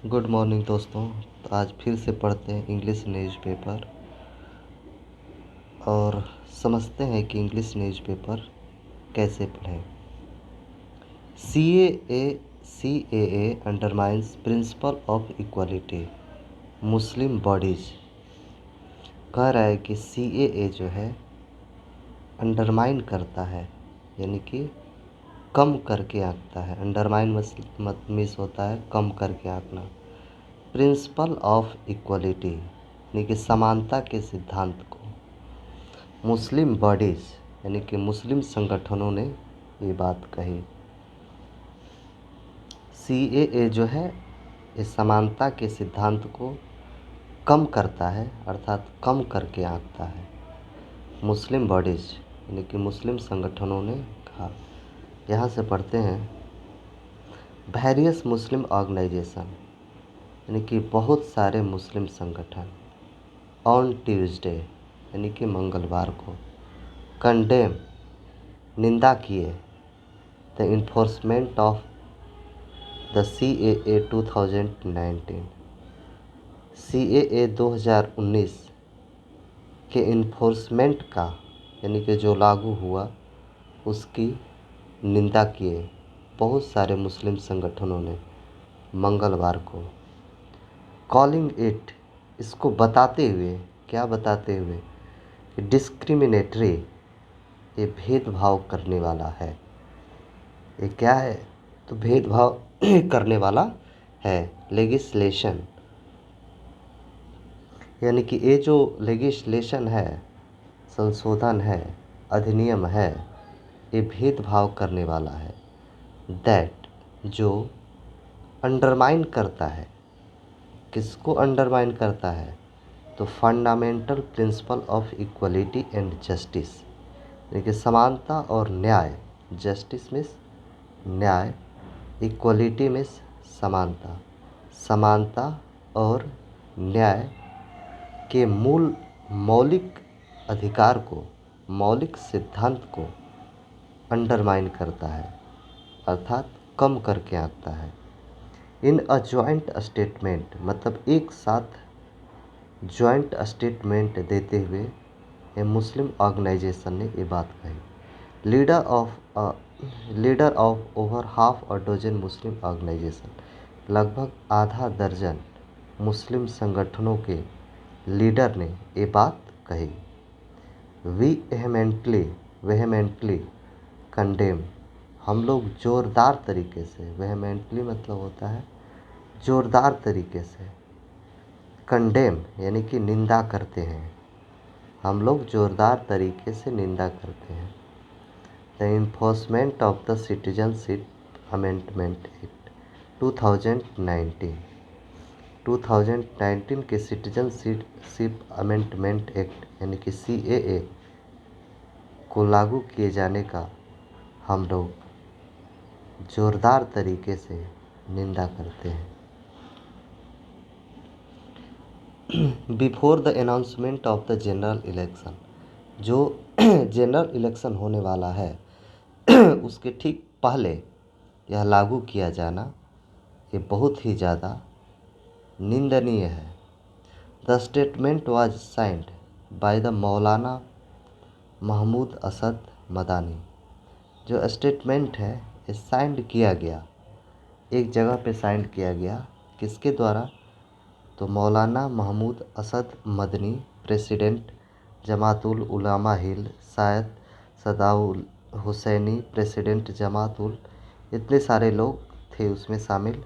Good morning दोस्तों। तो आज फिर से पढ़ते हैं इंग्लिश न्यूज़पेपर और समझते हैं कि इंग्लिश न्यूज़पेपर कैसे पढ़ें। CAA undermines principle of equality Muslim bodies. कह रहा है कि CAA जो है अंडरमाइन करता है, यानी कि कम करके आंकता है। अंडरमाइन मीन्स होता है कम करके आंकना। प्रिंसिपल ऑफ इक्वलिटी यानी कि समानता के सिद्धांत को मुस्लिम बॉडीज़ यानी कि मुस्लिम संगठनों ने ये बात कही। CAA जो है इस समानता के सिद्धांत को कम करता है, अर्थात कम करके आंकता है। मुस्लिम बॉडीज़ यानी कि मुस्लिम संगठनों ने कहा। यहाँ से पढ़ते हैं वेरियस मुस्लिम ऑर्गेनाइजेशन यानी कि बहुत सारे मुस्लिम संगठन ऑन ट्यूसडे यानी कि मंगलवार को कंडेम निंदा किए the enforcement of the CAA 2019 CAA 2019 के इन्फोर्समेंट का यानी कि जो लागू हुआ उसकी निंदा किए बहुत सारे मुस्लिम संगठनों ने मंगलवार को। कॉलिंग इट इसको बताते हुए, क्या बताते हुए कि डिस्क्रिमिनेटरी ये भेदभाव करने वाला है। ये क्या है? तो भेदभाव करने वाला है। लेगिस्लेशन यानी कि ये जो लेगिस्लेशन है, संशोधन है, अधिनियम है, ये भेदभाव करने वाला है। दैट जो अंडरमाइन करता है, किसको अंडरमाइन करता है? तो fundamental principle of equality and justice यानी कि समानता और न्याय। जस्टिस मीन्स न्याय, इक्वलिटी मीन्स समानता। समानता और न्याय के मूल मौलिक अधिकार को, मौलिक सिद्धांत को अंडरमाइन करता है, अर्थात कम करके आंकता है। इन अ जॉइंट स्टेटमेंट मतलब एक साथ जॉइंट स्टेटमेंट देते हुए ये मुस्लिम ऑर्गेनाइजेशन ने ये बात कही। Leader of over half a dozen Muslim organisation लगभग आधा दर्जन मुस्लिम संगठनों के लीडर ने ये बात कही। वी वेहेमेंटली कंडेम हम लोग ज़ोरदार तरीके से, वेहेमेंटली मतलब होता है ज़ोरदार तरीके से, कंडेम यानी कि निंदा करते हैं। हम लोग ज़ोरदार तरीके से निंदा करते हैं। The enforcement of the citizenship amendment act 2019 के सिटीजनशिप अमेंडमेंट एक्ट यानी कि CAA को लागू किए जाने का हम लोग ज़ोरदार तरीके से निंदा करते हैं। Before the announcement of the general election जो जनरल इलेक्शन होने वाला है उसके ठीक पहले यह लागू किया जाना ये बहुत ही ज़्यादा निंदनीय है। The statement was signed by the मौलाना महमूद असद मदानी। जो स्टेटमेंट है ये साइंड किया गया, एक जगह पे साइंड किया गया, किसके द्वारा? तो मौलाना महमूद असद मदनी, प्रेसिडेंट जमातुल उलमा हिंद, सैयद सदाउल हुसैनी, प्रेसिडेंट जमातुल, इतने सारे लोग थे उसमें शामिल।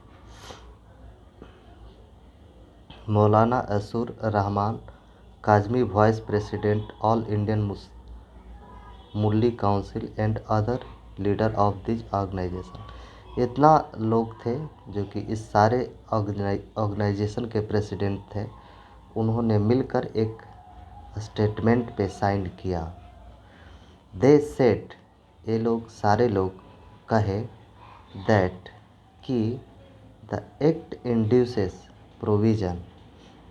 Maulana Asur Rahman Kazmi, vice president all Indian Milli council and other leader of this organisation. इतना लोग थे जो कि इस सारे ऑर्गेनाइजेशन के प्रेसिडेंट थे। उन्होंने मिलकर एक स्टेटमेंट पे साइन किया। दे सेट ये लोग सारे लोग कहे दैट कि द एक्ट इंड्यूसेस प्रोविज़न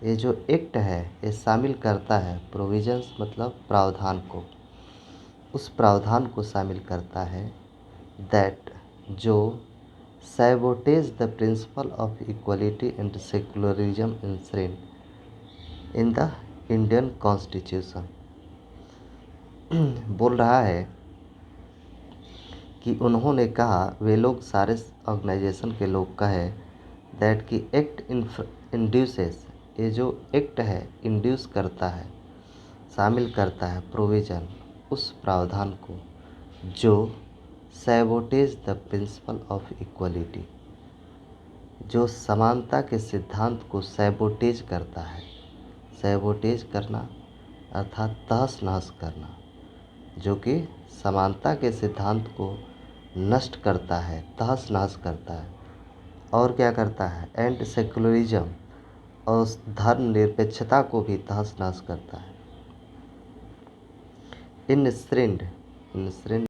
ये जो एक्ट है ये शामिल करता है, प्रोविजंस मतलब प्रावधान को, उस प्रावधान को शामिल करता है दैट जो sabotage the principle of equality and secularism enshrined in the Indian Constitution। बोल रहा है कि उन्होंने कहा, वे लोग सारे ऑर्गेनाइजेशन के लोग कहे दैट कि एक्ट इंड्यूसेस, ये जो एक्ट है इंड्यूस करता है, शामिल करता है प्रोविज़न, उस प्रावधान को जो sabotage the principle of equality, जो समानता के सिद्धांत को सैबोटेज करता है। सैबोटेज करना अर्थात तहस नहस करना, जो कि समानता के सिद्धांत को नष्ट करता है, तहस नहस करता है। और क्या करता है? एंड सेकुलरिज्म, और धर्मनिरपेक्षता को भी तहस नहस करता है। इन